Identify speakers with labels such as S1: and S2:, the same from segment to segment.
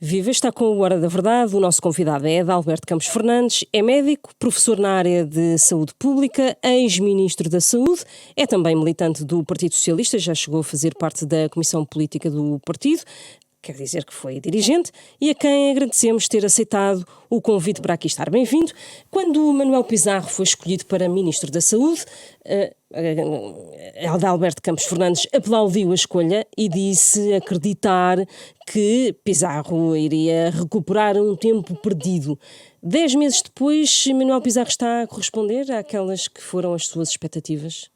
S1: Viva, está com o Hora da Verdade. O nosso convidado é Adalberto Campos Fernandes, é médico, professor na área de saúde pública, ex-ministro da Saúde, é também militante do Partido Socialista, já chegou a fazer parte da Comissão Política do partido, quer dizer que foi dirigente, e a quem agradecemos ter aceitado o convite para aqui estar. Bem-vindo. Quando Manuel Pizarro foi escolhido para Ministro da Saúde, Adalberto Campos Fernandes aplaudiu a escolha e disse acreditar que Pizarro iria recuperar um tempo perdido. 10 meses depois, Manuel Pizarro está a corresponder àquelas que foram as suas expectativas?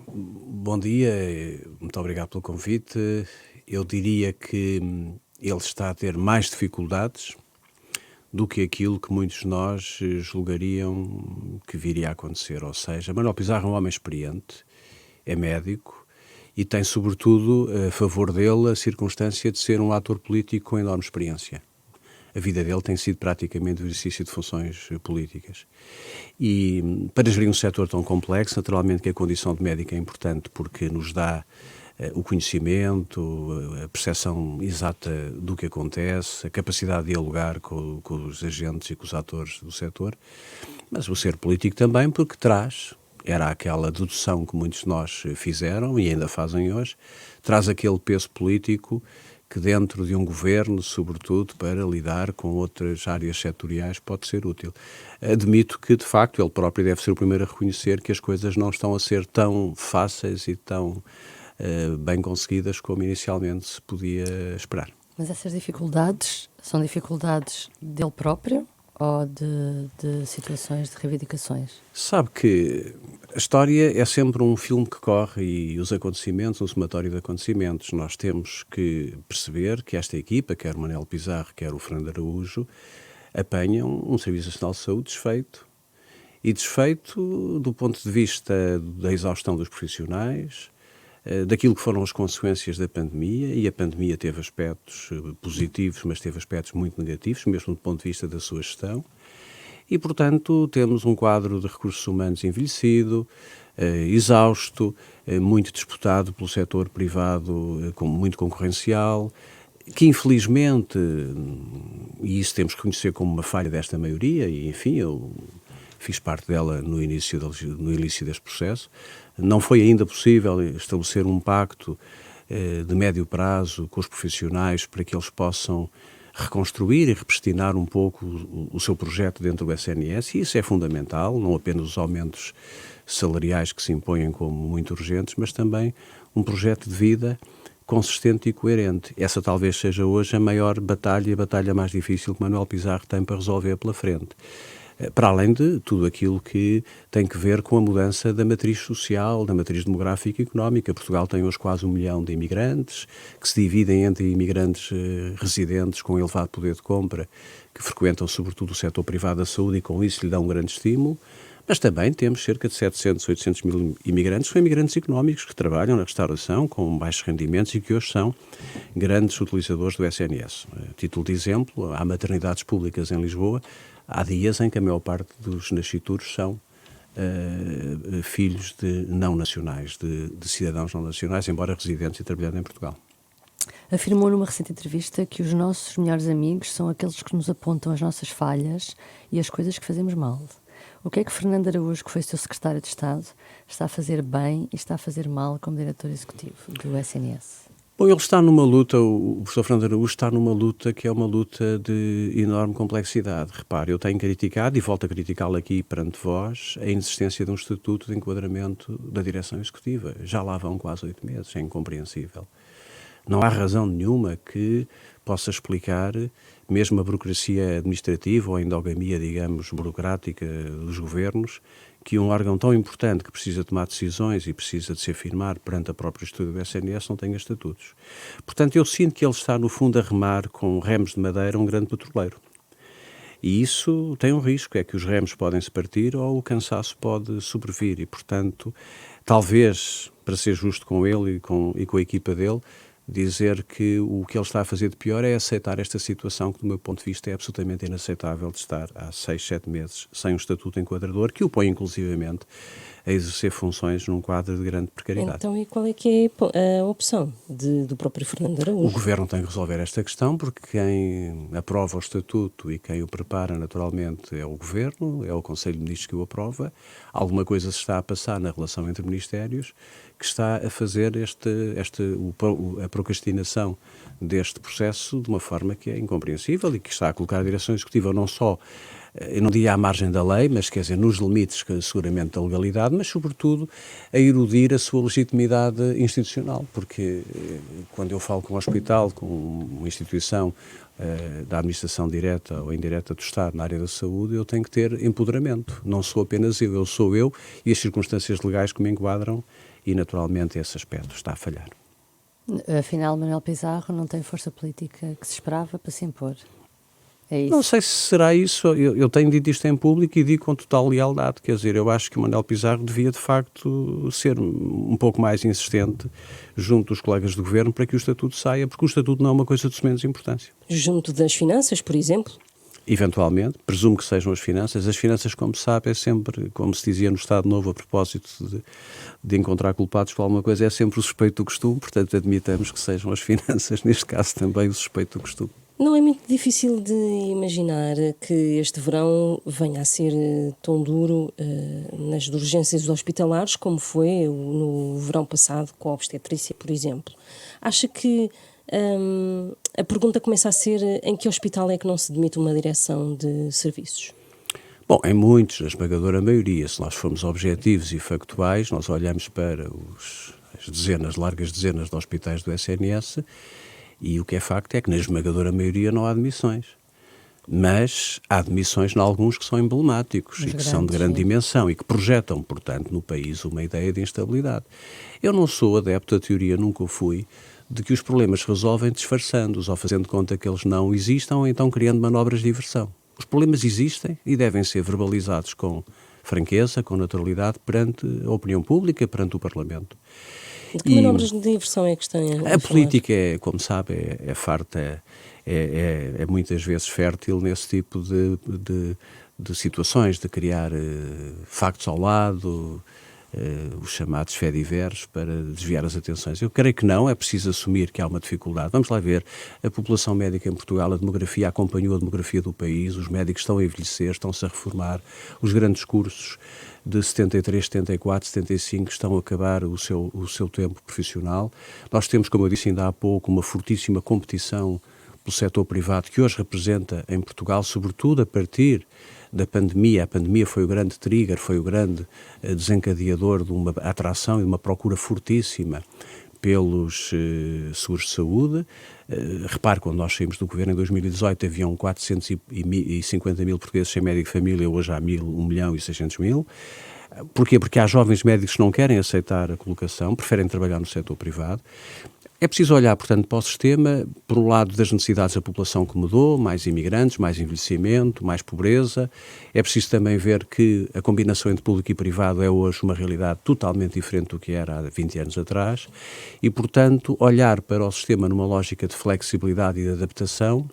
S2: Bom dia, muito obrigado pelo convite. Eu diria que ele está a ter mais dificuldades do que aquilo que muitos de nós julgariam que viria a acontecer. Ou seja, Manuel Pizarro é um homem experiente, é médico e tem, sobretudo, a favor dele a circunstância de ser um ator político com enorme experiência. A vida dele tem sido praticamente o exercício de funções políticas. E para gerir um setor tão complexo, naturalmente que a condição de médico é importante porque nos dá o conhecimento, a percepção exata do que acontece, a capacidade de dialogar com os agentes e com os atores do setor, mas o ser político também porque era aquela dedução que muitos de nós fizeram e ainda fazem hoje, traz aquele peso político que dentro de um governo, sobretudo para lidar com outras áreas setoriais, pode ser útil. Admito que, de facto, ele próprio deve ser o primeiro a reconhecer que as coisas não estão a ser tão fáceis e tão bem conseguidas como inicialmente se podia esperar.
S3: Mas essas dificuldades são dificuldades dele próprio ou de situações de reivindicações?
S2: Sabe que a história é sempre um filme que corre e os acontecimentos, um somatório de acontecimentos. Nós temos que perceber que esta equipa, quer o Manuel Pizarro, quer o Fernando Araújo, apanham um Serviço Nacional de Saúde desfeito. E desfeito do ponto de vista da exaustão dos profissionais, daquilo que foram as consequências da pandemia, e a pandemia teve aspectos positivos, mas teve aspectos muito negativos, mesmo do ponto de vista da sua gestão, e, portanto, temos um quadro de recursos humanos envelhecido, exausto, muito disputado pelo setor privado, muito concorrencial, que infelizmente, e isso temos que reconhecer como uma falha desta maioria, e enfim, eu fiz parte dela no início deste processo, não foi ainda possível estabelecer um pacto de médio prazo com os profissionais para que eles possam reconstruir e repristinar um pouco o seu projeto dentro do SNS, e isso é fundamental, não apenas os aumentos salariais que se impõem como muito urgentes, mas também um projeto de vida consistente e coerente. Essa talvez seja hoje a maior batalha e a batalha mais difícil que Manuel Pizarro tem para resolver pela frente. Para além de tudo aquilo que tem que ver com a mudança da matriz social, da matriz demográfica e económica. Portugal tem hoje quase 1 milhão de imigrantes, que se dividem entre imigrantes residentes com elevado poder de compra, que frequentam sobretudo o setor privado da saúde e com isso lhe dão um grande estímulo. Mas também temos cerca de 700, 800 mil imigrantes, que são imigrantes económicos que trabalham na restauração com baixos rendimentos e que hoje são grandes utilizadores do SNS. A título de exemplo, há maternidades públicas em Lisboa, há dias em que a maior parte dos nascituros são filhos de não nacionais, de cidadãos não nacionais, embora residentes e trabalhando em Portugal.
S3: Afirmou numa recente entrevista que os nossos melhores amigos são aqueles que nos apontam as nossas falhas e as coisas que fazemos mal. O que é que Fernando Araújo, que foi seu secretário de Estado, está a fazer bem e está a fazer mal como diretor executivo do SNS?
S2: Bom, ele está numa luta, o professor Fernando Araújo está numa luta que é uma luta de enorme complexidade. Repare, eu tenho criticado, e volto a criticá-lo aqui perante vós, a inexistência de um estatuto de enquadramento da direção executiva. Já lá vão quase 8 meses, é incompreensível. Não há razão nenhuma que possa explicar, mesmo a burocracia administrativa ou a endogamia, digamos, burocrática dos governos, que um órgão tão importante que precisa tomar decisões e precisa de ser firmado perante a própria estrutura do SNS não tenha estatutos. Portanto, eu sinto que ele está, no fundo, a remar com remos de madeira um grande petroleiro. E isso tem um risco, é que os remos podem se partir ou o cansaço pode sobrevir e, portanto, talvez, para ser justo com ele e com a equipa dele, dizer que o que ele está a fazer de pior é aceitar esta situação que, do meu ponto de vista, é absolutamente inaceitável de estar há 6, 7 meses sem um estatuto enquadrador, que o põe, inclusivamente, a exercer funções num quadro de grande precariedade.
S1: Então, e qual é que é a opção do próprio Fernando Araújo?
S2: O Governo tem que resolver esta questão, porque quem aprova o Estatuto e quem o prepara naturalmente é o Governo, é o Conselho de Ministros que o aprova. Alguma coisa se está a passar na relação entre ministérios que está a fazer a procrastinação deste processo de uma forma que é incompreensível e que está a colocar a direção executiva não só, eu não diria à margem da lei, mas quer dizer, nos limites seguramente da legalidade, mas sobretudo a erudir a sua legitimidade institucional, porque quando eu falo com um hospital, com uma instituição da administração direta ou indireta do Estado na área da saúde, eu tenho que ter empoderamento. Não sou apenas eu sou eu e as circunstâncias legais que me enquadram e naturalmente esse aspecto está a falhar.
S3: Afinal, Manuel Pizarro não tem força política que se esperava para se impor. É isso.
S2: Não sei se será isso. Eu tenho dito isto em público e digo com total lealdade. Quer dizer, eu acho que o Manuel Pizarro devia, de facto, ser um pouco mais insistente junto dos colegas do Governo para que o Estatuto saia, porque o Estatuto não é uma coisa de menos importância.
S1: Junto das finanças, por exemplo?
S2: Eventualmente, presumo que sejam as finanças. As finanças, como se sabe, é sempre, como se dizia no Estado Novo, a propósito de encontrar culpados por alguma coisa, é sempre o suspeito do costume, portanto admitamos que sejam as finanças, neste caso também o suspeito do costume.
S1: Não é muito difícil de imaginar que este verão venha a ser tão duro nas urgências hospitalares como foi no verão passado com a obstetrícia, por exemplo. Acha que a pergunta começa a ser em que hospital é que não se demite uma direção de serviços?
S2: Bom, em muitos, a esmagadora maioria, se nós formos objetivos e factuais, nós olhamos para as largas dezenas de hospitais do SNS e o que é facto é que na esmagadora maioria não há admissões. Mas há admissões em alguns que são emblemáticos e que são de grande dimensão e que projetam, portanto, no país uma ideia de instabilidade. Eu não sou adepto da teoria, nunca o fui, de que os problemas se resolvem disfarçando-os ou fazendo conta que eles não existam ou então criando manobras de diversão. Os problemas existem e devem ser verbalizados com franqueza, com naturalidade, perante a opinião pública, perante o Parlamento.
S1: De que manobras de diversão é que estão a falar?
S2: Política, como sabe, é farta, é muitas vezes fértil nesse tipo de situações, de criar factos ao lado, os chamados faits-divers, para desviar as atenções. Eu creio que não, é preciso assumir que há uma dificuldade. Vamos lá ver, a população médica em Portugal, a demografia acompanhou a demografia do país, os médicos estão a envelhecer, estão-se a reformar, os grandes cursos de 73, 74, 75 estão a acabar o seu tempo profissional. Nós temos, como eu disse ainda há pouco, uma fortíssima competição pelo setor privado que hoje representa em Portugal, sobretudo a partir da pandemia. A pandemia foi o grande trigger, foi o grande desencadeador de uma atração e de uma procura fortíssima pelos seguros de saúde. Repare, quando nós saímos do governo em 2018 haviam 450 mil portugueses sem médico de família, hoje há 1.600.000. Porquê? Porque há jovens médicos que não querem aceitar a colocação, preferem trabalhar no setor privado. É preciso olhar, portanto, para o sistema, por um lado das necessidades da população que mudou, mais imigrantes, mais envelhecimento, mais pobreza. É preciso também ver que a combinação entre público e privado é hoje uma realidade totalmente diferente do que era há 20 anos atrás e, portanto, olhar para o sistema numa lógica de flexibilidade e de adaptação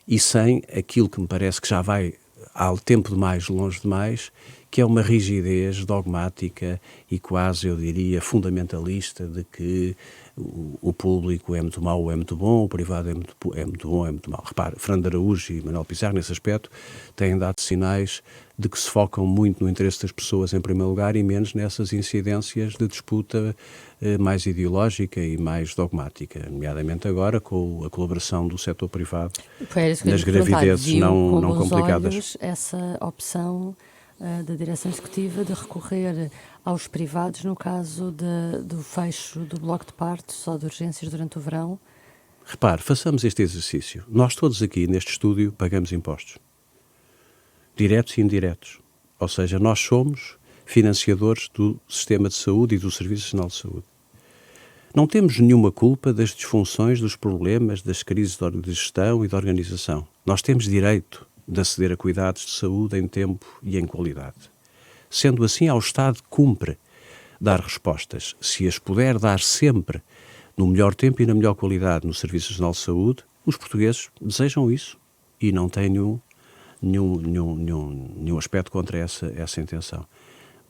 S2: e sem aquilo que me parece que já vai há tempo demais, longe demais, que é uma rigidez dogmática e quase, eu diria, fundamentalista de que o público é muito mau ou é muito bom, o privado é muito bom ou é muito mau. Repare, Fernando Araújo e Manuel Pizarro, nesse aspecto, têm dado sinais de que se focam muito no interesse das pessoas em primeiro lugar e menos nessas incidências de disputa mais ideológica e mais dogmática, nomeadamente agora com a colaboração do setor privado nas gravidezes não complicadas.
S3: Olhos essa opção da direção executiva de recorrer aos privados no caso do fecho do bloco de partos ou de urgências durante o verão?
S2: Repare, façamos este exercício. Nós todos aqui neste estúdio pagamos impostos, diretos e indiretos. Ou seja, nós somos financiadores do sistema de saúde e do Serviço Nacional de Saúde. Não temos nenhuma culpa das disfunções, dos problemas, das crises de gestão e de organização. Nós temos direito de aceder a cuidados de saúde em tempo e em qualidade. Sendo assim, ao Estado cumpre dar respostas. Se as puder dar sempre no melhor tempo e na melhor qualidade no Serviço Nacional de Saúde, os portugueses desejam isso e não têm nenhum aspecto contra essa intenção.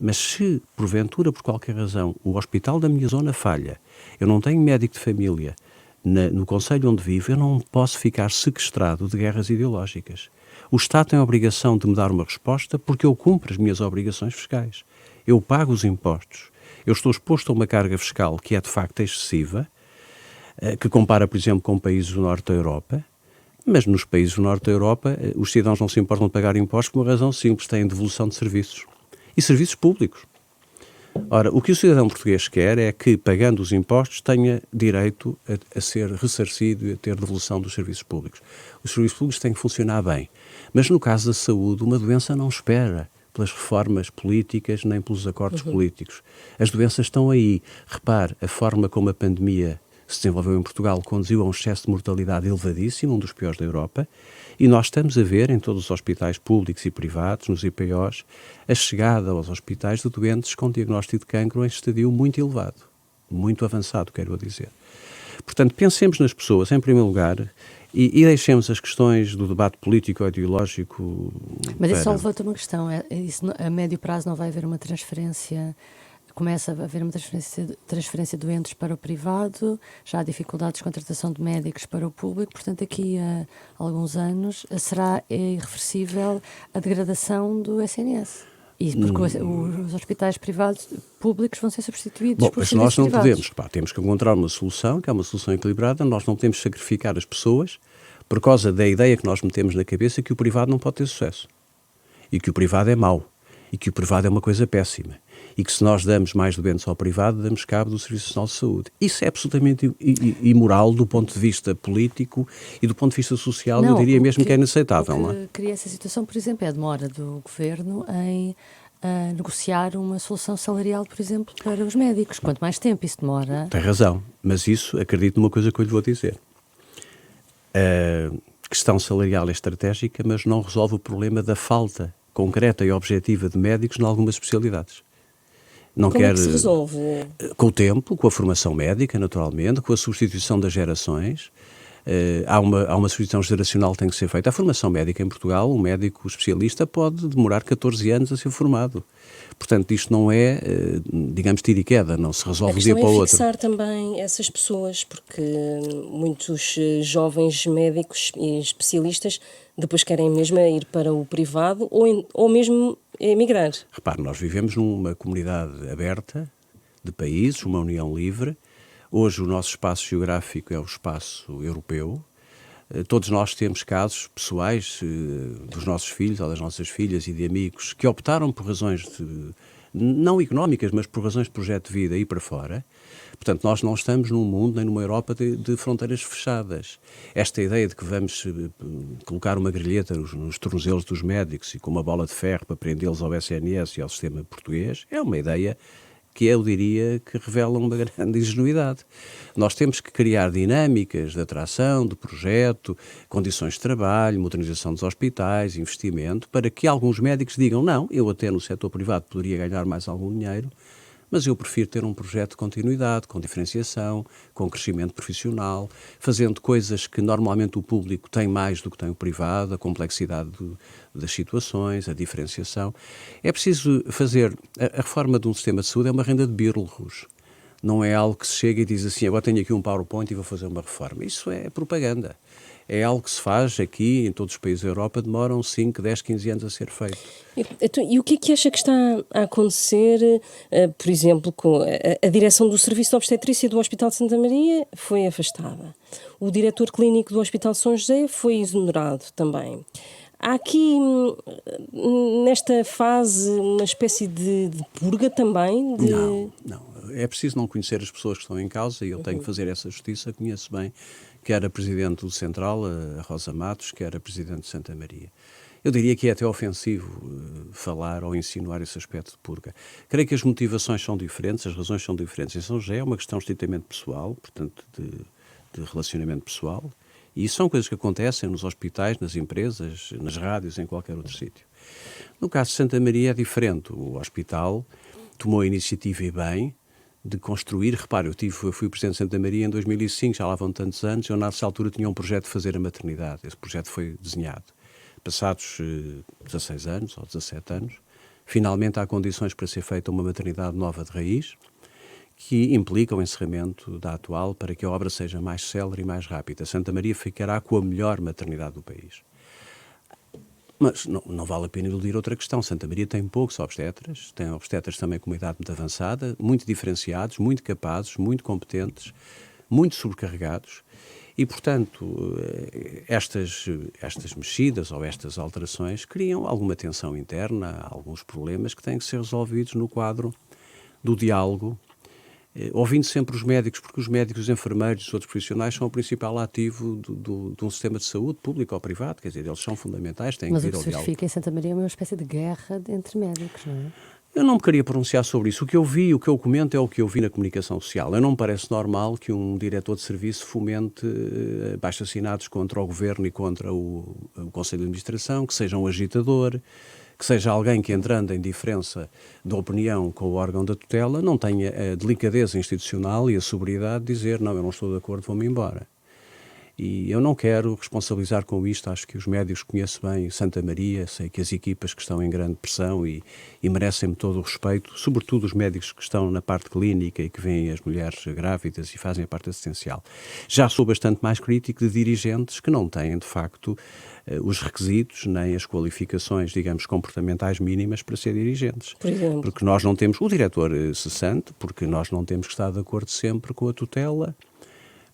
S2: Mas se, porventura, por qualquer razão, o hospital da minha zona falha, eu não tenho médico de família no concelho onde vivo, eu não posso ficar sequestrado de guerras ideológicas. O Estado tem a obrigação de me dar uma resposta porque eu cumpro as minhas obrigações fiscais. Eu pago os impostos. Eu estou exposto a uma carga fiscal que é de facto excessiva, que compara, por exemplo, com países do Norte da Europa, mas nos países do Norte da Europa os cidadãos não se importam de pagar impostos por uma razão simples, têm devolução de serviços. E serviços públicos. Ora, o que o cidadão português quer é que, pagando os impostos, tenha direito a ser ressarcido e a ter devolução dos serviços públicos. Os serviços públicos têm que funcionar bem. Mas no caso da saúde, uma doença não espera pelas reformas políticas nem pelos acordos políticos. As doenças estão aí. Repare, a forma como a pandemia se desenvolveu em Portugal conduziu a um excesso de mortalidade elevadíssimo, um dos piores da Europa, e nós estamos a ver em todos os hospitais públicos e privados, nos IPOs, a chegada aos hospitais de doentes com diagnóstico de cancro em estadio muito elevado, muito avançado, quero dizer. Portanto, pensemos nas pessoas, em primeiro lugar, e deixemos as questões do debate político ou ideológico.
S3: Mas isso só levanta uma questão, isso, a médio prazo não vai haver uma transferência. Começa a haver uma transferência de doentes para o privado, já há dificuldades de contratação de médicos para o público, portanto daqui a alguns anos será irreversível a degradação do SNS. E porque os hospitais privados, públicos vão ser substituídos por
S2: mas nós não
S3: privados.
S2: podemos, temos que encontrar uma solução, que é uma solução equilibrada, nós não podemos sacrificar as pessoas por causa da ideia que nós metemos na cabeça que o privado não pode ter sucesso, e que o privado é mau, e que o privado é uma coisa péssima. E que se nós damos mais doentes ao privado, damos cabo do Serviço Nacional de Saúde. Isso é absolutamente imoral do ponto de vista político e do ponto de vista social, eu diria mesmo que é inaceitável.
S3: O que cria essa situação, por exemplo, é a demora do Governo em negociar uma solução salarial, por exemplo, para os médicos. Quanto mais tempo isso demora...
S2: Tem razão, mas isso, acredito numa coisa que eu lhe vou dizer. A questão salarial é estratégica, mas não resolve o problema da falta concreta e objetiva de médicos em algumas especialidades.
S1: Como é que se resolve?
S2: Com o tempo, com a formação médica, naturalmente, com a substituição das gerações. Há uma substituição geracional que tem que ser feita. A formação médica em Portugal, um médico especialista pode demorar 14 anos a ser formado. Portanto, isto não é, digamos, tiro e queda, não se resolve de um dia para o outro.
S1: A questão é fixar também essas pessoas, porque muitos jovens médicos e especialistas depois querem mesmo ir para o privado ou mesmo emigrar.
S2: Repare, nós vivemos numa comunidade aberta de países, uma união livre. Hoje o nosso espaço geográfico é o espaço europeu. Todos nós temos casos pessoais dos nossos filhos ou das nossas filhas e de amigos que optaram por razões não económicas, mas por razões de projeto de vida ir para fora. Portanto, nós não estamos num mundo nem numa Europa de fronteiras fechadas. Esta ideia de que vamos colocar uma grelheta nos tornozelos dos médicos e com uma bola de ferro para prendê-los ao SNS e ao sistema português é uma ideia que eu diria que revela uma grande ingenuidade. Nós temos que criar dinâmicas de atração, de projeto, condições de trabalho, modernização dos hospitais, investimento, para que alguns médicos digam, não, eu até no setor privado poderia ganhar mais algum dinheiro, mas eu prefiro ter um projeto de continuidade, com diferenciação, com crescimento profissional, fazendo coisas que normalmente o público tem mais do que tem o privado, a complexidade das situações, a diferenciação. É preciso fazer... A reforma de um sistema de saúde é uma renda de birlos. Não é algo que se chega e diz assim, agora tenho aqui um PowerPoint e vou fazer uma reforma. Isso é propaganda. É algo que se faz aqui, em todos os países da Europa, demoram 5, 10, 15 anos a ser feito.
S1: E o que é que acha que está a acontecer, por exemplo, com a direção do Serviço de Obstetrícia do Hospital de Santa Maria foi afastada. O diretor clínico do Hospital de São José foi exonerado também. Há aqui, nesta fase, uma espécie de purga também?
S2: Não. É preciso não conhecer as pessoas que estão em causa e eu tenho que fazer essa justiça. Conheço bem que era presidente do Central, a Rosa Matos, que era presidente de Santa Maria. Eu diria que é até ofensivo falar ou insinuar esse aspecto de purga. Creio que as motivações são diferentes, as razões são diferentes. Em São José é uma questão estritamente pessoal, portanto, de relacionamento pessoal. E isso são coisas que acontecem nos hospitais, nas empresas, nas rádios, em qualquer outro sítio. No caso de Santa Maria é diferente. O hospital tomou a iniciativa e bem de construir. Repare, eu fui presidente de Santa Maria em 2005, já lá vão tantos anos. Eu, nessa altura, tinha um projeto de fazer a maternidade. Esse projeto foi desenhado. Passados 16 anos ou 17 anos, Finalmente há condições para ser feita uma maternidade nova de raiz, que implica o encerramento da atual para que a obra seja mais célere e mais rápida. Santa Maria ficará com a melhor maternidade do país. Mas não vale a pena iludir outra questão. Santa Maria tem poucos obstetras, tem obstetras também com uma idade muito avançada, muito diferenciados, muito capazes, muito competentes, muito sobrecarregados e, portanto, estas mexidas ou estas alterações criam alguma tensão interna, alguns problemas que têm que ser resolvidos no quadro do diálogo, ouvindo sempre os médicos, porque os médicos, os enfermeiros e os outros profissionais são o principal ativo de um sistema de saúde, público ou privado, quer dizer, eles são fundamentais, têm
S3: Mas
S2: que
S3: o
S2: vir
S3: que
S2: ao
S3: se
S2: diálogo.
S3: verifica em Santa Maria é uma espécie de guerra entre médicos, não é?
S2: Eu não me queria pronunciar sobre isso. O que eu vi, o que eu comento é o que eu vi na comunicação social. Eu não me parece normal que um diretor de serviço fomente abaixo-assinados contra o governo e contra o Conselho de Administração, que seja um agitador, que seja alguém que, entrando em diferença de opinião com o órgão da tutela, não tenha a delicadeza institucional e a sobriedade de dizer não, eu não estou de acordo, vou-me embora. E eu não quero responsabilizar com isto, acho que os médicos conheço bem Santa Maria, sei que as equipas que estão em grande pressão e merecem-me todo o respeito, sobretudo os médicos que estão na parte clínica e que veem as mulheres grávidas e fazem a parte assistencial. Já sou bastante mais crítico de dirigentes que não têm, de facto, os requisitos nem as qualificações, digamos, comportamentais mínimas para ser dirigentes.
S1: Por exemplo?
S2: Porque nós não temos o diretor cessante, porque nós não temos que estar de acordo sempre com a tutela,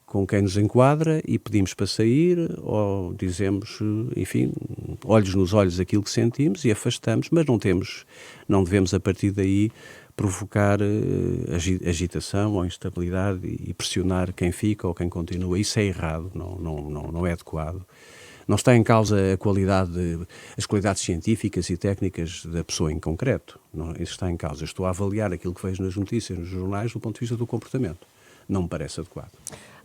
S2: com quem nos enquadra e pedimos para sair ou dizemos, enfim, olhos nos olhos aquilo que sentimos e afastamos, mas não devemos a partir daí provocar agitação ou instabilidade e pressionar quem fica ou quem continua. Isso é errado, não é adequado. Não está em causa as qualidades científicas e técnicas da pessoa em concreto. Não, isso está em causa. Estou a avaliar aquilo que vejo nas notícias, nos jornais, do ponto de vista do comportamento. Não me parece adequado.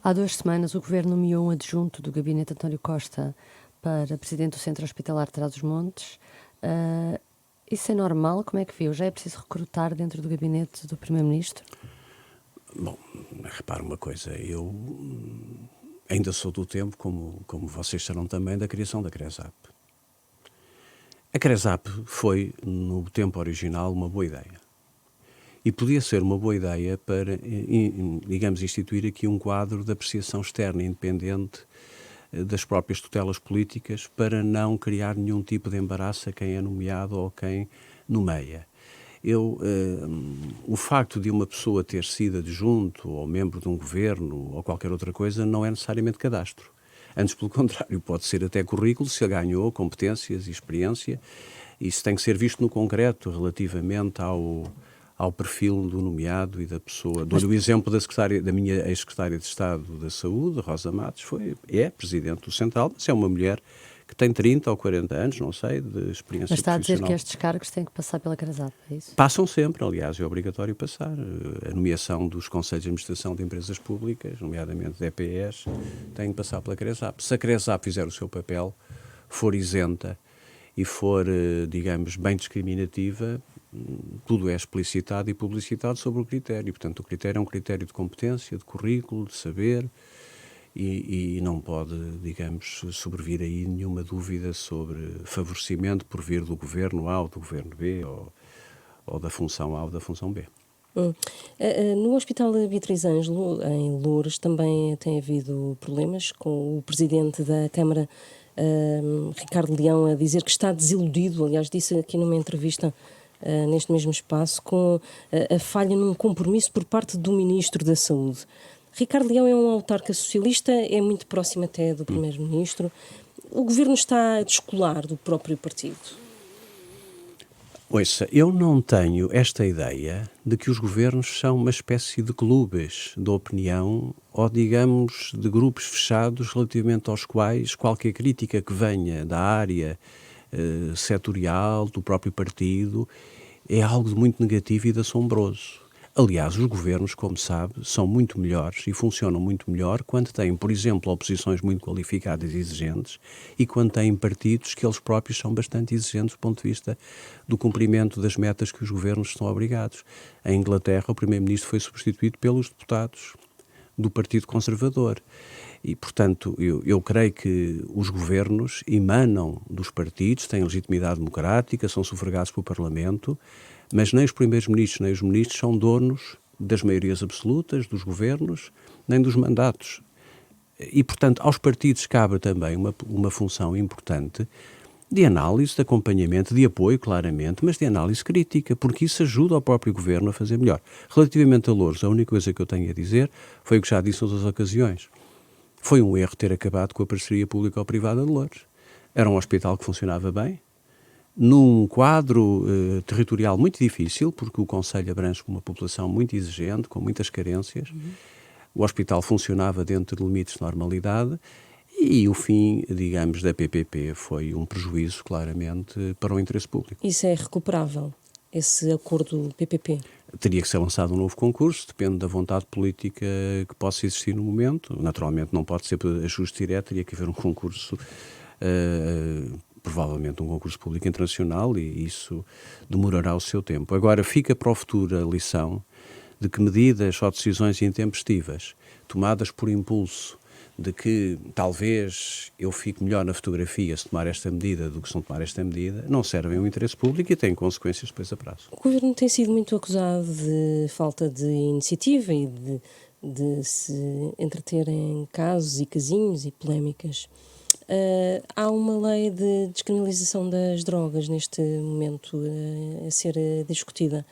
S3: Há 2 semanas o Governo nomeou um adjunto do gabinete António Costa para presidente do Centro Hospitalar de Trás-os-Montes. Isso é normal? Como é que viu? Já é preciso recrutar dentro do gabinete do Primeiro-Ministro?
S2: Bom, repare uma coisa, eu ainda sou do tempo, como vocês serão também, da criação da CRESAP. A CRESAP foi, no tempo original, uma boa ideia. E podia ser uma boa ideia para, digamos, instituir aqui um quadro de apreciação externa independente das próprias tutelas políticas para não criar nenhum tipo de embaraço a quem é nomeado ou quem nomeia. O facto de uma pessoa ter sido adjunto ou membro de um governo ou qualquer outra coisa não é necessariamente cadastro. Antes, pelo contrário, pode ser até currículo se ele ganhou competências e experiência. Isso tem que ser visto no concreto relativamente ao perfil do nomeado e da pessoa. Dou-lhe o exemplo da minha ex-secretária de Estado da Saúde, Rosa Matos, é presidente do Central, mas é uma mulher que tem 30 ou 40 anos, não sei, de experiência profissional.
S3: Mas está a dizer que estes cargos têm que passar pela CRESAP, é isso?
S2: Passam sempre, aliás, é obrigatório passar. A nomeação dos Conselhos de Administração de Empresas Públicas, nomeadamente da EPS, tem que passar pela CRESAP. Se a CRESAP fizer o seu papel, for isenta e for, digamos, bem discriminativa, tudo é explicitado e publicitado sobre o critério. Portanto, o critério é um critério de competência, de currículo, de saber e não pode, digamos, sobrevir aí nenhuma dúvida sobre favorecimento por vir do governo A ou do governo B ou da função A ou da função B.
S1: No Hospital de Beatriz Ângelo, em Loures, também tem havido problemas com o presidente da Câmara, Ricardo Leão, a dizer que está desiludido, aliás, disse aqui numa entrevista neste mesmo espaço, com a falha num compromisso por parte do Ministro da Saúde. Ricardo Leão é um autarca socialista, é muito próximo até do Primeiro-Ministro. O Governo está a descolar do próprio partido?
S2: Ouça, eu não tenho esta ideia de que os governos são uma espécie de clubes de opinião ou, digamos, de grupos fechados relativamente aos quais qualquer crítica que venha da área setorial, do próprio partido, é algo de muito negativo e de assombroso. Aliás, os governos, como sabe, são muito melhores e funcionam muito melhor quando têm, por exemplo, oposições muito qualificadas e exigentes e quando têm partidos que eles próprios são bastante exigentes do ponto de vista do cumprimento das metas que os governos estão obrigados. Em Inglaterra, o primeiro-ministro foi substituído pelos deputados do Partido Conservador. E, portanto, eu creio que os governos emanam dos partidos, têm legitimidade democrática, são sufragados pelo Parlamento, mas nem os primeiros-ministros nem os ministros são donos das maiorias absolutas dos governos, nem dos mandatos. E, portanto, aos partidos cabe também uma função importante de análise, de acompanhamento, de apoio, claramente, mas de análise crítica, porque isso ajuda ao próprio governo a fazer melhor. Relativamente a Loures, a única coisa que eu tenho a dizer foi o que já disse em outras ocasiões. Foi um erro ter acabado com a parceria público-privada de Loures. Era um hospital que funcionava bem, num quadro territorial muito difícil, porque o Conselho abrange uma população muito exigente, com muitas carências. O hospital funcionava dentro de limites de normalidade e o fim, digamos, da PPP foi um prejuízo, claramente, para o interesse público.
S1: Isso é recuperável, esse acordo PPP?
S2: Teria que ser lançado um novo concurso, depende da vontade política que possa existir no momento. Naturalmente não pode ser ajuste direto, teria que haver um concurso, provavelmente um concurso público internacional, e isso demorará o seu tempo. Agora, fica para o futuro a lição de que medidas ou decisões intempestivas, tomadas por impulso, de que talvez eu fique melhor na fotografia se tomar esta medida do que se não tomar esta medida, não servem ao interesse público e têm consequências depois a prazo.
S1: O Governo tem sido muito acusado de falta de iniciativa e de se entreter em casos e casinhos e polémicas. Há uma lei de descriminalização das drogas neste momento a ser discutida.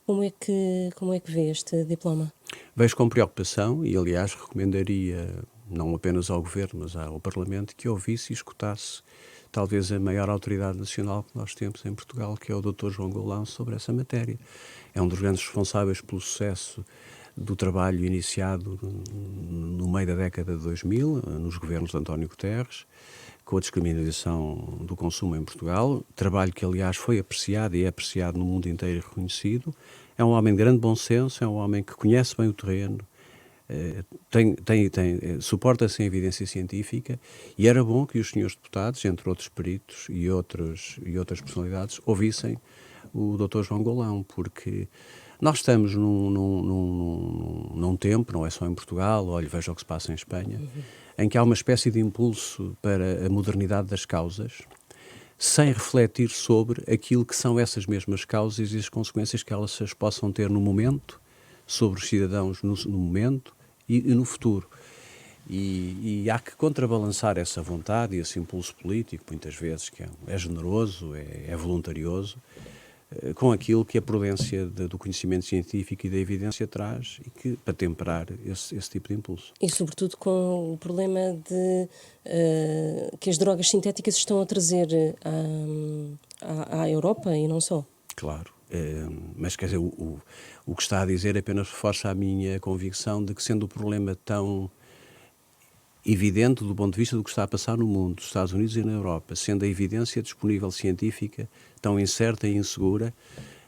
S1: Como é que vê este diploma?
S2: Vejo com preocupação e, aliás, recomendaria não apenas ao Governo, mas ao Parlamento, que ouvisse e escutasse talvez a maior autoridade nacional que nós temos em Portugal, que é o Dr. João Golão, sobre essa matéria. É um dos grandes responsáveis pelo sucesso do trabalho iniciado no meio da década de 2000, nos governos de António Guterres, com a descriminalização do consumo em Portugal, trabalho que, aliás, foi apreciado e é apreciado no mundo inteiro e reconhecido. É um homem de grande bom senso, é um homem que conhece bem o terreno, suporta-se em evidência científica, e era bom que os senhores deputados, entre outros peritos e outras personalidades, ouvissem o Dr. João Golão, porque nós estamos num tempo, não é só em Portugal, olha, veja o que se passa em Espanha, em que há uma espécie de impulso para a modernidade das causas, sem refletir sobre aquilo que são essas mesmas causas e as consequências que elas possam ter no momento, sobre os cidadãos no momento e no futuro. E há que contrabalançar essa vontade e esse impulso político, muitas vezes, que é generoso, é voluntarioso, com aquilo que a prudência do conhecimento científico e da evidência traz, e que, para temperar esse tipo de impulso.
S1: E sobretudo com o problema de que as drogas sintéticas estão a trazer à Europa e não só.
S2: Claro, mas quer dizer, o que está a dizer apenas reforça a minha convicção de que, sendo o problema tão evidente do ponto de vista do que está a passar no mundo, nos Estados Unidos e na Europa, sendo a evidência disponível científica tão incerta e insegura,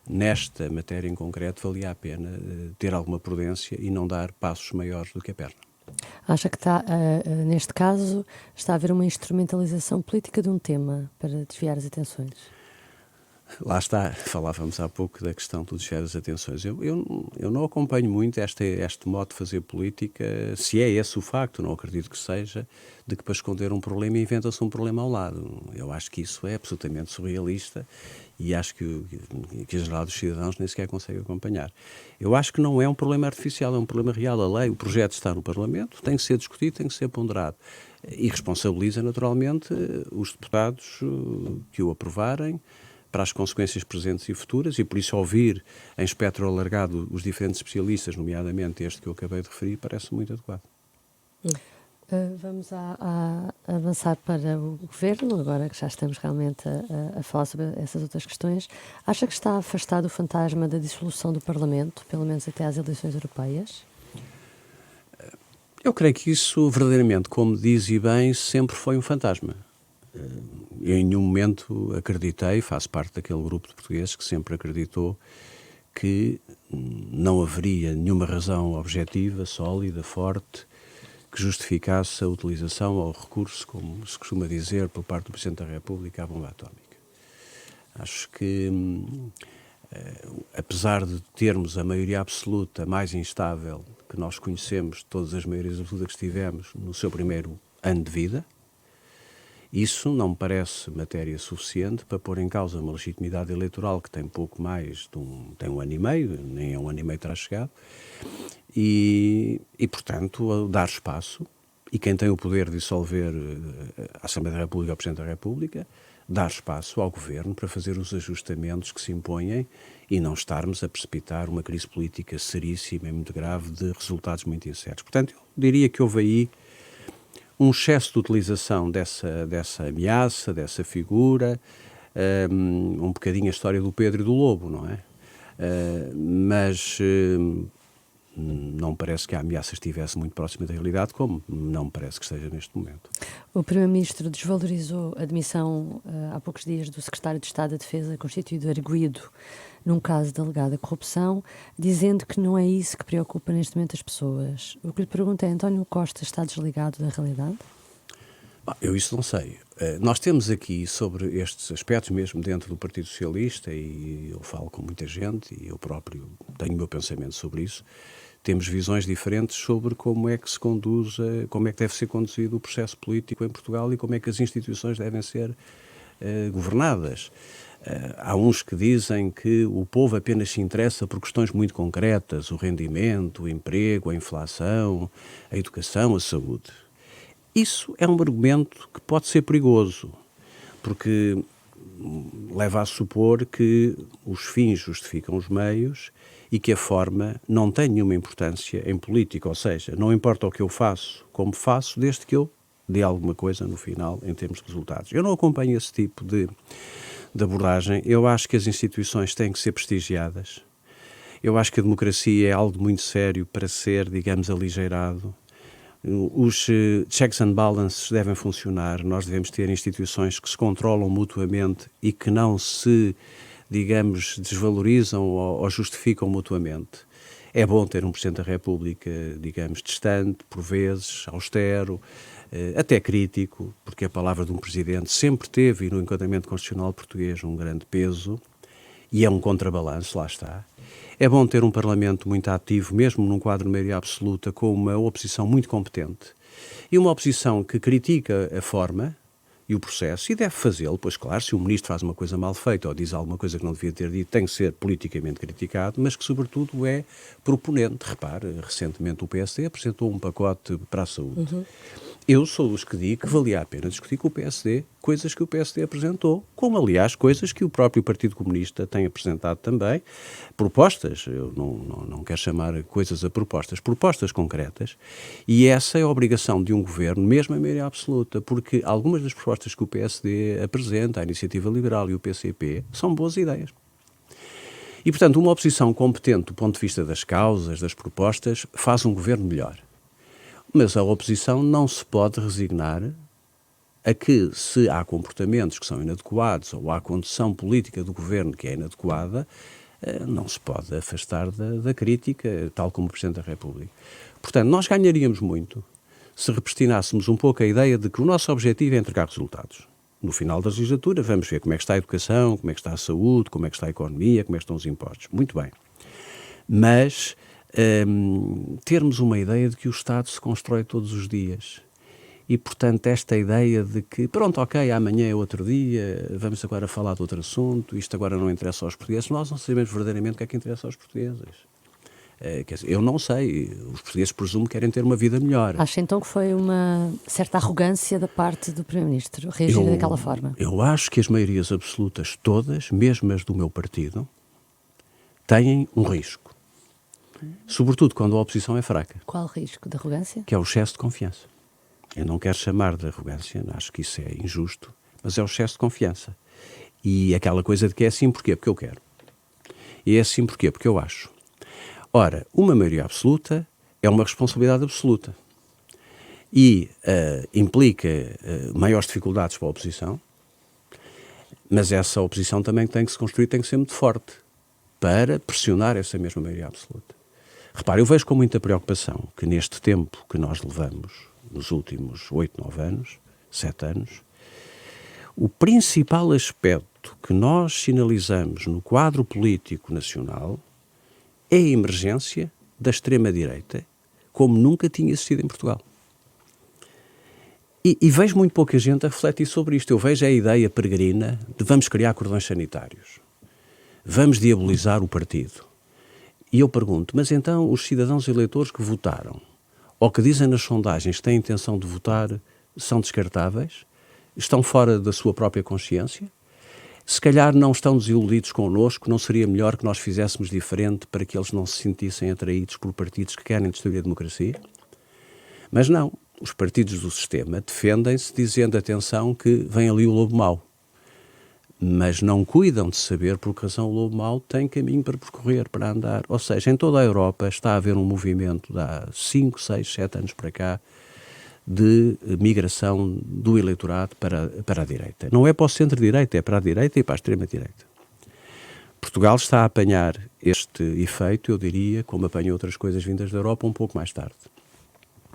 S2: nesta matéria em concreto valia a pena ter alguma prudência e não dar passos maiores do que a perna.
S3: Acha que neste caso está a haver uma instrumentalização política de um tema para desviar as atenções?
S2: Lá está, falávamos há pouco da questão do desviar das atenções. Eu não acompanho muito este modo de fazer política, se é esse o facto, não acredito que seja, de que para esconder um problema inventa-se um problema ao lado. Eu acho que isso é absolutamente surrealista e acho que a geral dos cidadãos nem sequer consegue acompanhar. Eu acho que não é um problema artificial, é um problema real. A lei, o projeto está no Parlamento, tem que ser discutido, tem que ser ponderado. E responsabiliza naturalmente os deputados que o aprovarem para as consequências presentes e futuras, e por isso ouvir em espectro alargado os diferentes especialistas, nomeadamente este que eu acabei de referir, parece muito adequado.
S3: Vamos a avançar para o Governo, agora que já estamos realmente a falar sobre essas outras questões. Acha que está afastado o fantasma da dissolução do Parlamento, pelo menos até às eleições europeias?
S2: Eu creio que isso, verdadeiramente, como diz e bem, sempre foi um fantasma. Eu em nenhum momento acreditei, faço parte daquele grupo de portugueses que sempre acreditou que não haveria nenhuma razão objetiva, sólida, forte, que justificasse a utilização ou o recurso, como se costuma dizer, por parte do Presidente da República, à bomba atómica. Acho que, apesar de termos a maioria absoluta mais instável que nós conhecemos, todas as maiorias absolutas que tivemos, no seu primeiro ano de vida. Isso não me parece matéria suficiente para pôr em causa uma legitimidade eleitoral que tem pouco mais de tem 1 ano e meio, nem é 1 ano e meio terá chegado, e portanto, dar espaço, e quem tem o poder de dissolver a Assembleia da República, o Presidente da República, dar espaço ao Governo para fazer os ajustamentos que se impõem e não estarmos a precipitar uma crise política seríssima e muito grave de resultados muito incertos. Portanto, eu diria que houve aí um excesso de utilização dessa ameaça, dessa figura, um bocadinho a história do Pedro e do Lobo, não é? Mas não parece que a ameaça estivesse muito próxima da realidade, como não me parece que esteja neste momento.
S3: O Primeiro-Ministro desvalorizou a demissão há poucos dias do Secretário de Estado da Defesa, constituído arguido num caso de alegada corrupção, dizendo que não é isso que preocupa neste momento as pessoas. O que lhe pergunto é, António Costa está desligado da realidade?
S2: Eu isso não sei. Nós temos aqui, sobre estes aspectos, mesmo dentro do Partido Socialista, e eu falo com muita gente, e eu próprio tenho o meu pensamento sobre isso, temos visões diferentes sobre como é que se conduz, como é que deve ser conduzido o processo político em Portugal e como é que as instituições devem ser governadas. Há uns que dizem que o povo apenas se interessa por questões muito concretas, o rendimento, o emprego, a inflação, a educação, a saúde. Isso é um argumento que pode ser perigoso, porque leva a supor que os fins justificam os meios e que a forma não tem nenhuma importância em política, ou seja, não importa o que eu faço, como faço, desde que eu dê alguma coisa no final em termos de resultados. Eu não acompanho esse tipo de abordagem. Eu acho que as instituições têm que ser prestigiadas. Eu acho que a democracia é algo muito sério para ser, digamos, aligeirado. Os checks and balances devem funcionar. Nós devemos ter instituições que se controlam mutuamente e que não se, digamos, desvalorizam ou justificam mutuamente. É bom ter um Presidente da República, digamos, distante, por vezes, austero, até crítico, porque a palavra de um Presidente sempre teve, e no enquadramento constitucional português, um grande peso, e é um contrabalanço, lá está. É bom ter um Parlamento muito ativo, mesmo num quadro de maioria absoluta, com uma oposição muito competente, e uma oposição que critica a forma e o processo, e deve fazê-lo, pois claro, se o Ministro faz uma coisa mal feita ou diz alguma coisa que não devia ter dito, tem que ser politicamente criticado, mas que sobretudo é proponente. Repare, recentemente o PSD apresentou um pacote para a saúde. Eu sou dos que digo que valia a pena discutir com o PSD coisas que o PSD apresentou, como aliás coisas que o próprio Partido Comunista tem apresentado também, propostas, eu não quero chamar coisas a propostas concretas, e essa é a obrigação de um governo, mesmo a maioria absoluta, porque algumas das propostas que o PSD apresenta, a Iniciativa Liberal e o PCP, são boas ideias. E, portanto, uma oposição competente do ponto de vista das causas, das propostas, faz um governo melhor. Mas a oposição não se pode resignar a que, se há comportamentos que são inadequados ou há condução política do governo que é inadequada, não se pode afastar da crítica, tal como o Presidente da República. Portanto, nós ganharíamos muito se repristinássemos um pouco a ideia de que o nosso objetivo é entregar resultados. No final da legislatura vamos ver como é que está a educação, como é que está a saúde, como é que está a economia, como é que estão os impostos. Muito bem. Mas termos uma ideia de que o Estado se constrói todos os dias. E, portanto, esta ideia de que, pronto, ok, amanhã é outro dia, vamos agora falar de outro assunto, isto agora não interessa aos portugueses, nós não sabemos verdadeiramente o que é que interessa aos portugueses. Quer dizer, eu não sei, os portugueses presumo que querem ter uma vida melhor.
S3: Acha então que foi uma certa arrogância da parte do Primeiro-Ministro reagir daquela forma?
S2: Eu acho que as maiorias absolutas todas, mesmo as do meu partido, têm um risco. Sobretudo quando a oposição é fraca.
S3: Qual o risco? De arrogância?
S2: Que é o excesso de confiança. Eu não quero chamar de arrogância, acho que isso é injusto, mas é o excesso de confiança. E aquela coisa de que é assim porquê? Porque eu quero. E é assim porquê? Porque eu acho. Ora, uma maioria absoluta é uma responsabilidade absoluta. E implica maiores dificuldades para a oposição, mas essa oposição também tem que se construir, tem que ser muito forte para pressionar essa mesma maioria absoluta. Repare, eu vejo com muita preocupação que neste tempo que nós levamos, nos últimos 8, 9 anos, 7 anos, o principal aspecto que nós sinalizamos no quadro político nacional é a emergência da extrema-direita como nunca tinha existido em Portugal. E vejo muito pouca gente a refletir sobre isto. Eu vejo a ideia peregrina de vamos criar cordões sanitários, vamos diabolizar o partido. E eu pergunto, mas então os cidadãos eleitores que votaram, ou que dizem nas sondagens que têm a intenção de votar, são descartáveis? Estão fora da sua própria consciência? Se calhar não estão desiludidos connosco, não seria melhor que nós fizéssemos diferente para que eles não se sentissem atraídos por partidos que querem destruir a democracia? Mas não. Os partidos do sistema defendem-se dizendo, atenção, que vem ali o lobo mau. Mas não cuidam de saber por que razão o lobo mau tem caminho para percorrer, para andar. Ou seja, em toda a Europa está a haver um movimento de há 5, 6, 7 anos para cá de migração do eleitorado para a direita. Não é para o centro-direita, é para a direita e para a extrema-direita. Portugal está a apanhar este efeito, eu diria, como apanhou outras coisas vindas da Europa, um pouco mais tarde.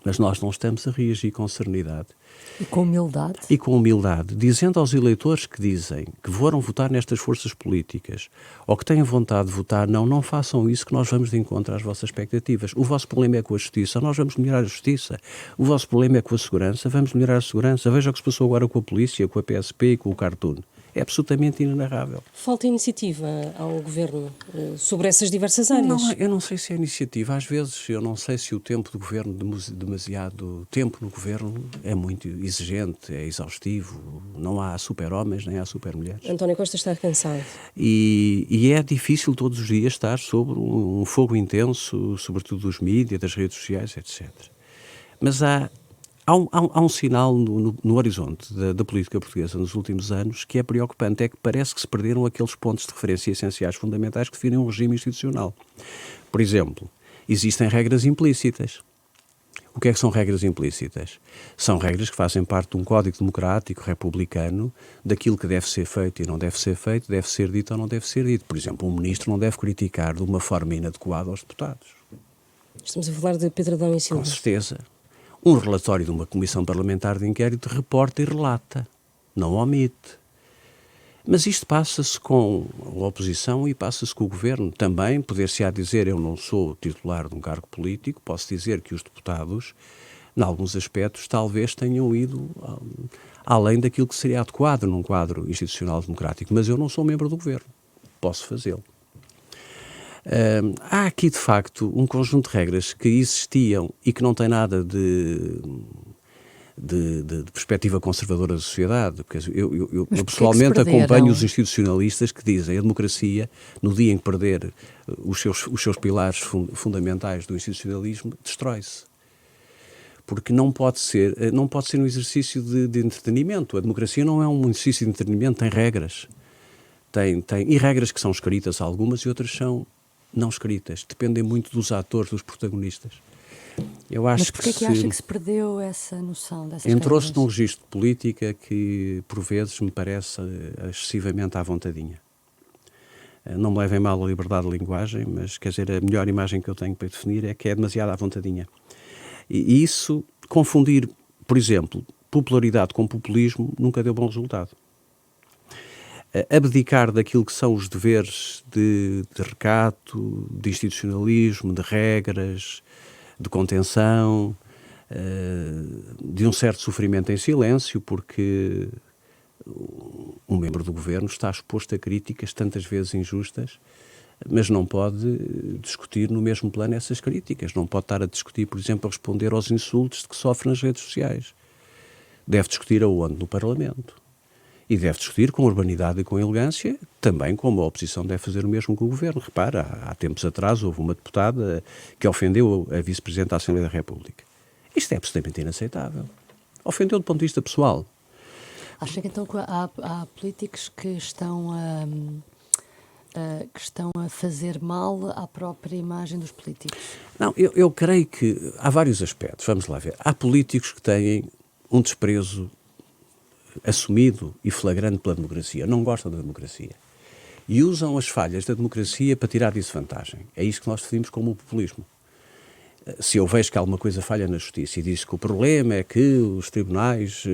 S2: Mas nós não estamos a reagir com serenidade.
S3: E com humildade.
S2: E com humildade, dizendo aos eleitores que dizem que foram votar nestas forças políticas ou que têm vontade de votar, não façam isso que nós vamos de encontro às vossas expectativas. O vosso problema é com a justiça, nós vamos melhorar a justiça. O vosso problema é com a segurança, vamos melhorar a segurança. Veja o que se passou agora com a polícia, com a PSP e com o Cartoon. É absolutamente inenarrável.
S1: Falta iniciativa ao Governo sobre essas diversas áreas?
S2: Não, eu não sei se é iniciativa. Às vezes eu não sei se o tempo do Governo, demasiado tempo no Governo, é muito exigente, é exaustivo. Não há super-homens nem há super-mulheres.
S1: António Costa está cansado.
S2: E é difícil todos os dias estar sobre um fogo intenso, sobretudo dos mídias, das redes sociais, etc. Mas há um sinal no horizonte da política portuguesa nos últimos anos que é preocupante, é que parece que se perderam aqueles pontos de referência essenciais, fundamentais, que definem um regime institucional. Por exemplo, existem regras implícitas. O que é que são regras implícitas? São regras que fazem parte de um código democrático, republicano, daquilo que deve ser feito e não deve ser feito, deve ser dito ou não deve ser dito. Por exemplo, um ministro não deve criticar de uma forma inadequada aos deputados.
S1: Estamos a falar de Pedro Adão e Silva.
S2: Com certeza. Um relatório de uma comissão parlamentar de inquérito reporta e relata, não omite. Mas isto passa-se com a oposição e passa-se com o governo. Também poder-se-á dizer, eu não sou titular de um cargo político, posso dizer que os deputados, em alguns aspectos, talvez tenham ido além daquilo que seria adequado num quadro institucional democrático. Mas eu não sou membro do governo, posso fazê-lo. Há aqui, de facto, um conjunto de regras que existiam e que não tem nada de perspectiva conservadora da sociedade. Porque eu pessoalmente acompanho os institucionalistas que dizem que a democracia, no dia em que perder os seus pilares fundamentais do institucionalismo, destrói-se. Porque não pode ser um exercício de entretenimento. A democracia não é um exercício de entretenimento, tem regras. E regras que são escritas algumas e outras são não escritas. Dependem muito dos atores, dos protagonistas. Eu acho.
S3: Mas porquê que acha que se perdeu essa noção dessas
S2: entrou-se
S3: regras?
S2: num registro de política que, por vezes, me parece excessivamente à vontadinha. Não me levem mal a liberdade de linguagem, mas, quer dizer, a melhor imagem que eu tenho para definir é que é demasiado à vontadinha. E isso, confundir, por exemplo, popularidade com populismo, nunca deu bom resultado. Abdicar daquilo que são os deveres de recato, de institucionalismo, de regras, de contenção, de um certo sofrimento em silêncio, porque um membro do governo está exposto a críticas tantas vezes injustas, mas não pode discutir no mesmo plano essas críticas. Não pode estar a discutir, por exemplo, a responder aos insultos de que sofre nas redes sociais. Deve discutir aonde? No Parlamento. E deve discutir com urbanidade e com elegância, também como a oposição deve fazer o mesmo com o governo. Repara, há tempos atrás houve uma deputada que ofendeu a vice-presidente da Assembleia da República. Isto é absolutamente inaceitável. Ofendeu do ponto de vista pessoal.
S3: Acha que então há políticos que estão a fazer mal à própria imagem dos políticos?
S2: Não, eu creio que há vários aspectos. Vamos lá ver. Há políticos que têm um desprezo assumido e flagrante pela democracia, não gostam da democracia e usam as falhas da democracia para tirar disso vantagem. É isso que nós definimos como o populismo. Se eu vejo que alguma coisa falha na justiça e diz que o problema é que os tribunais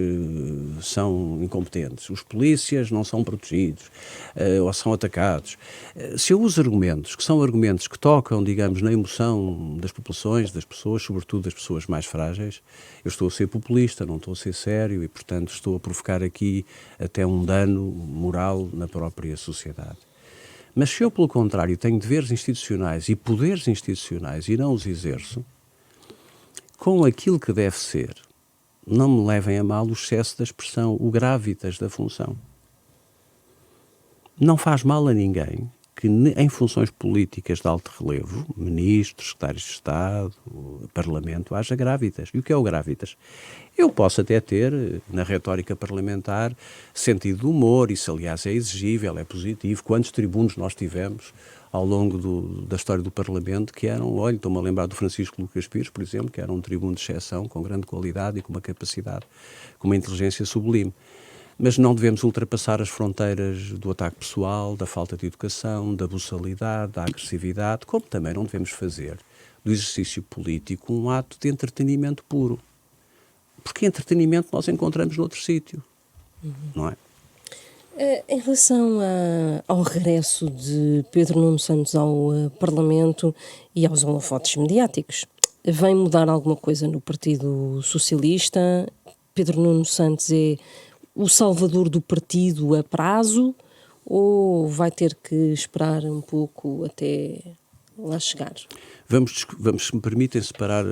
S2: são incompetentes, os polícias não são protegidos ou são atacados, se eu uso argumentos que são argumentos que tocam, digamos, na emoção das populações, das pessoas, sobretudo das pessoas mais frágeis, eu estou a ser populista, não estou a ser sério e, portanto, estou a provocar aqui até um dano moral na própria sociedade. Mas se eu, pelo contrário, tenho deveres institucionais e poderes institucionais e não os exerço, com aquilo que deve ser, não me levem a mal o excesso da expressão, o gravitas da função. Não faz mal a ninguém que em funções políticas de alto relevo, ministros, secretários de Estado, Parlamento, haja gravitas. E o que é o gravitas? Eu posso até ter, na retórica parlamentar, sentido de humor, isso aliás é exigível, é positivo. Quantos tribunos nós tivemos ao longo da história do Parlamento que eram, olha, estou-me a lembrar do Francisco Lucas Pires, por exemplo, que era um tribuno de exceção, com grande qualidade e com uma capacidade, com uma inteligência sublime. Mas não devemos ultrapassar as fronteiras do ataque pessoal, da falta de educação, da buçalidade, da agressividade, como também não devemos fazer do exercício político um ato de entretenimento puro. Porque entretenimento nós encontramos noutro sítio, não é?
S1: Em relação ao regresso de Pedro Nuno Santos ao Parlamento e aos holofotes mediáticos, vem mudar alguma coisa no Partido Socialista? Pedro Nuno Santos é o salvador do partido a prazo ou vai ter que esperar um pouco até lá chegar?
S2: Vamos, se me permitem, separar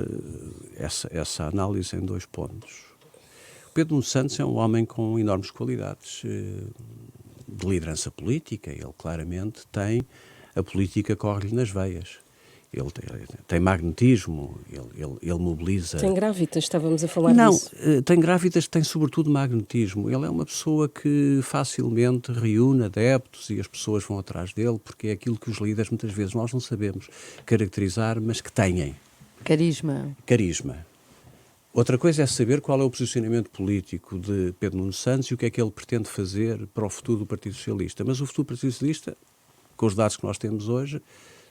S2: essa análise em dois pontos. Pedro Nuno Santos é um homem com enormes qualidades de liderança política. Ele claramente tem, a política corre-lhe nas veias. Ele tem magnetismo, ele mobiliza...
S1: Tem grávidas, estávamos a falar disso.
S2: Não, tem grávidas, tem sobretudo magnetismo. Ele é uma pessoa que facilmente reúne adeptos e as pessoas vão atrás dele, porque é aquilo que os líderes muitas vezes nós não sabemos caracterizar, mas que têm. Carisma. Outra coisa é saber qual é o posicionamento político de Pedro Nuno Santos e o que é que ele pretende fazer para o futuro do Partido Socialista. Mas o futuro do Partido Socialista, com os dados que nós temos hoje,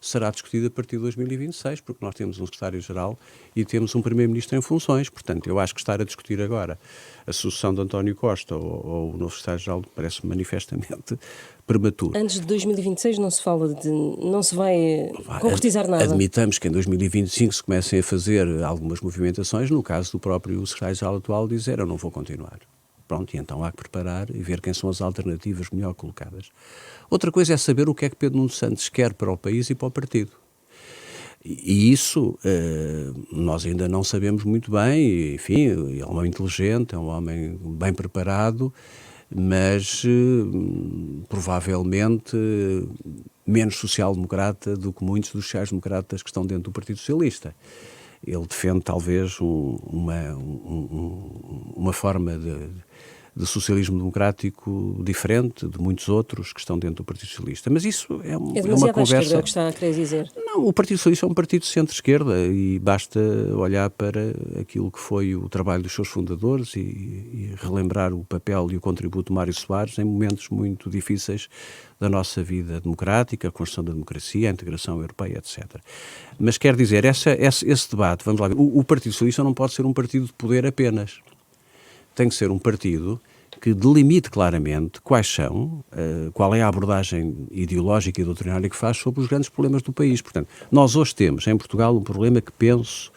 S2: será discutido a partir de 2026, porque nós temos um secretário-geral e temos um primeiro-ministro em funções. Portanto, eu acho que estar a discutir agora a sucessão de António Costa ou o novo secretário-geral parece-me manifestamente prematuro.
S1: Antes de 2026 não se fala de... não se vai concretizar nada.
S2: Admitamos que em 2025 se comecem a fazer algumas movimentações, no caso do próprio secretário-geral atual dizer eu não vou continuar. Pronto, e então há que preparar e ver quem são as alternativas melhor colocadas. Outra coisa é saber o que é que Pedro Nuno Santos quer para o país e para o partido. E isso nós ainda não sabemos muito bem. Enfim, é um homem inteligente, é um homem bem preparado, mas provavelmente menos social-democrata do que muitos dos sociais-democratas que estão dentro do Partido Socialista. Ele defende talvez uma forma de socialismo democrático diferente de muitos outros que estão dentro do Partido Socialista. Mas isso é uma conversa...
S1: É o que está a querer dizer.
S2: Não, o Partido Socialista é um partido de centro-esquerda e basta olhar para aquilo que foi o trabalho dos seus fundadores e relembrar o papel e o contributo de Mário Soares em momentos muito difíceis da nossa vida democrática, a construção da democracia, a integração europeia, etc. Mas quer dizer, esse debate, vamos lá ver, o Partido Socialista não pode ser um partido de poder apenas. Tem que ser um partido que delimite claramente qual é a abordagem ideológica e doutrinária que faz sobre os grandes problemas do país. Portanto, nós hoje temos em Portugal um problema que penso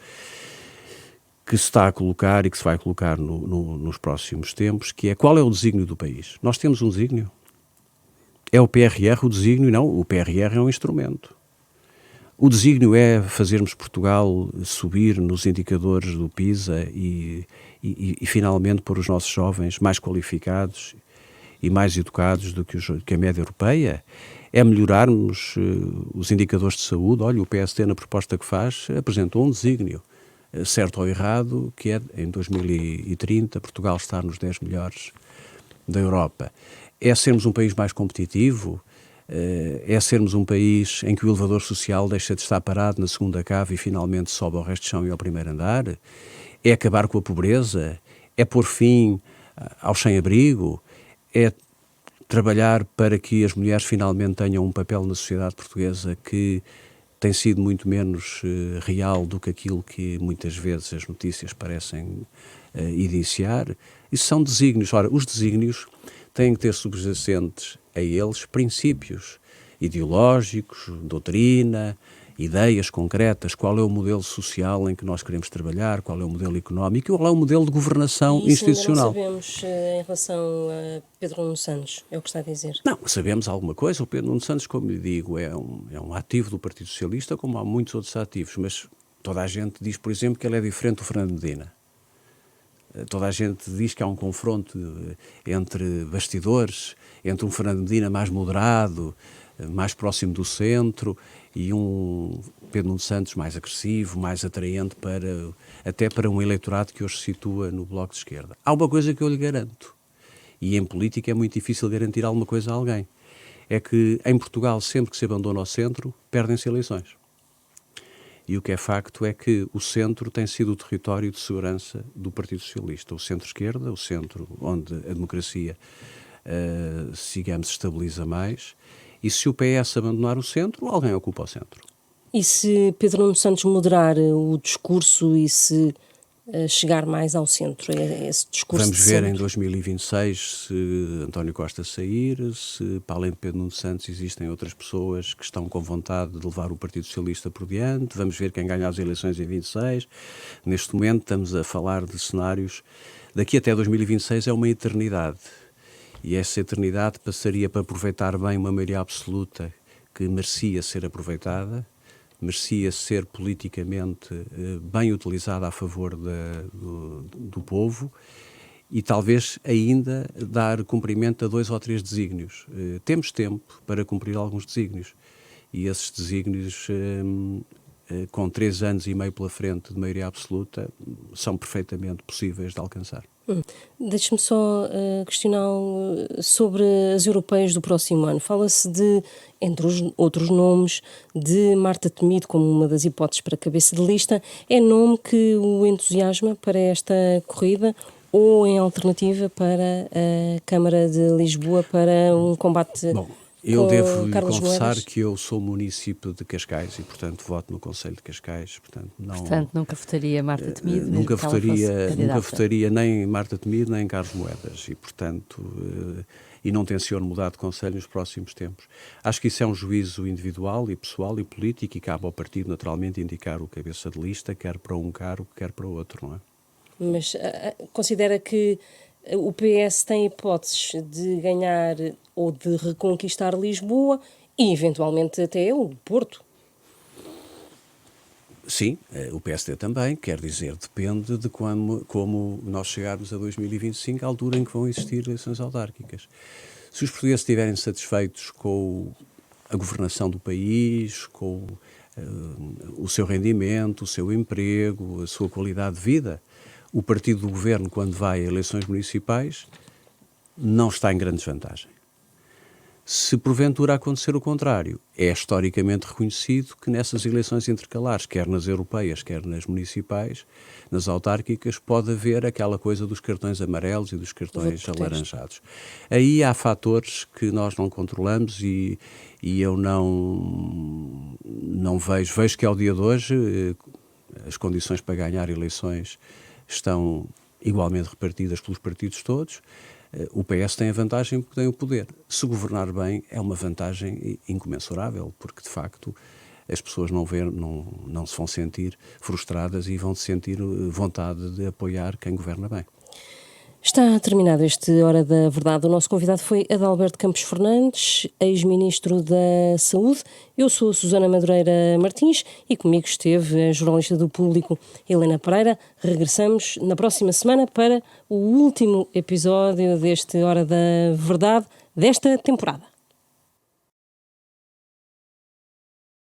S2: que se está a colocar e que se vai colocar nos próximos tempos, que é qual é o desígnio do país. Nós temos um desígnio? É o PRR o desígnio? Não, o PRR é um instrumento. O desígnio é fazermos Portugal subir nos indicadores do PISA e finalmente pôr os nossos jovens mais qualificados e mais educados do que a média europeia? É melhorarmos os indicadores de saúde? Olha, o PSD na proposta que faz apresentou um desígnio, certo ou errado, que é em 2030 Portugal estar nos 10 melhores da Europa. É sermos um país mais competitivo? É sermos um país em que o elevador social deixa de estar parado na segunda cave e finalmente sobe ao resto de chão e ao primeiro andar? É acabar com a pobreza? É pôr fim ao sem-abrigo? É trabalhar para que as mulheres finalmente tenham um papel na sociedade portuguesa que tem sido muito menos real do que aquilo que muitas vezes as notícias parecem evidenciar. Isso são desígnios. Ora, os desígnios têm que ter subjacentes a eles princípios ideológicos, doutrina, ideias concretas, qual é o modelo social em que nós queremos trabalhar, qual é o modelo económico e qual é o modelo de governação institucional.
S1: Ainda não sabemos em relação a Pedro Nuno Santos, é o que está a dizer?
S2: Não, sabemos alguma coisa. O Pedro Nuno Santos, como lhe digo, é um ativo do Partido Socialista, como há muitos outros ativos, mas toda a gente diz, por exemplo, que ele é diferente do Fernando Medina. Toda a gente diz que há um confronto entre bastidores, entre um Fernando Medina mais moderado, mais próximo do centro, e um Pedro Nuno Santos mais agressivo, mais atraente até para um eleitorado que hoje se situa no Bloco de Esquerda. Há uma coisa que eu lhe garanto, e em política é muito difícil garantir alguma coisa a alguém, é que em Portugal, sempre que se abandona o centro, perdem-se eleições. E o que é facto é que o centro tem sido o território de segurança do Partido Socialista. O centro-esquerda, o centro onde a democracia, digamos, se estabiliza mais. E se o PS abandonar o centro, alguém ocupa o centro.
S1: E se Pedro Nuno Santos moderar o discurso e se chegar mais ao centro, esse discurso?
S2: Vamos ver em 2026 se António Costa sair, se para além de Pedro Nuno Santos existem outras pessoas que estão com vontade de levar o Partido Socialista por diante. Vamos ver quem ganha as eleições em 26. Neste momento estamos a falar de cenários. Daqui até 2026 é uma eternidade. E essa eternidade passaria para aproveitar bem uma maioria absoluta que merecia ser aproveitada, merecia ser politicamente bem utilizada a favor do povo e talvez ainda dar cumprimento a 2 ou 3 desígnios. Temos tempo para cumprir alguns desígnios e esses desígnios, com 3 anos e meio pela frente de maioria absoluta, são perfeitamente possíveis de alcançar.
S1: Deixe-me só questioná-lo sobre as europeias do próximo ano. Fala-se de, entre os outros nomes, de Marta Temido como uma das hipóteses para cabeça de lista. É nome que o entusiasma para esta corrida ou, em alternativa, para a Câmara de Lisboa para um combate?
S2: Bom, eu devo
S1: Carlos
S2: confessar
S1: Moedas?
S2: que eu sou município de Cascais e, portanto, voto no Conselho de Cascais. Portanto,
S3: nunca votaria Marta Temido, mesmo
S2: nunca
S3: que ela fosse candidata.
S2: votaria nem Marta Temido nem Carlos Moedas e, portanto, e não tenciono mudar de Conselho nos próximos tempos. Acho que isso é um juízo individual e pessoal e político e cabe ao partido, naturalmente, indicar o cabeça de lista, quer para um cargo, quer para outro, não é?
S1: Mas considera que o PS tem hipóteses de ganhar ou de reconquistar Lisboa e, eventualmente, até o Porto?
S2: Sim, o PSD também, quer dizer, depende de como nós chegarmos a 2025, à altura em que vão existir eleições autárquicas. Se os portugueses estiverem satisfeitos com a governação do país, com o seu rendimento, o seu emprego, a sua qualidade de vida, o partido do governo, quando vai a eleições municipais, não está em grande desvantagem. Se porventura acontecer o contrário, é historicamente reconhecido que nessas eleições intercalares, quer nas europeias, quer nas municipais, nas autárquicas, pode haver aquela coisa dos cartões amarelos e dos cartões alaranjados. Aí há fatores que nós não controlamos e eu não vejo que ao dia de hoje as condições para ganhar eleições estão igualmente repartidas pelos partidos todos. O PS tem a vantagem porque tem o poder. Se governar bem é uma vantagem incomensurável, porque de facto as pessoas não se vão sentir frustradas e vão sentir vontade de apoiar quem governa bem.
S1: Está terminado este Hora da Verdade. O nosso convidado foi Adalberto Campos Fernandes, ex-ministro da Saúde. Eu sou a Susana Madureira Martins e comigo esteve a jornalista do Público, Helena Pereira. Regressamos na próxima semana para o último episódio deste Hora da Verdade desta temporada.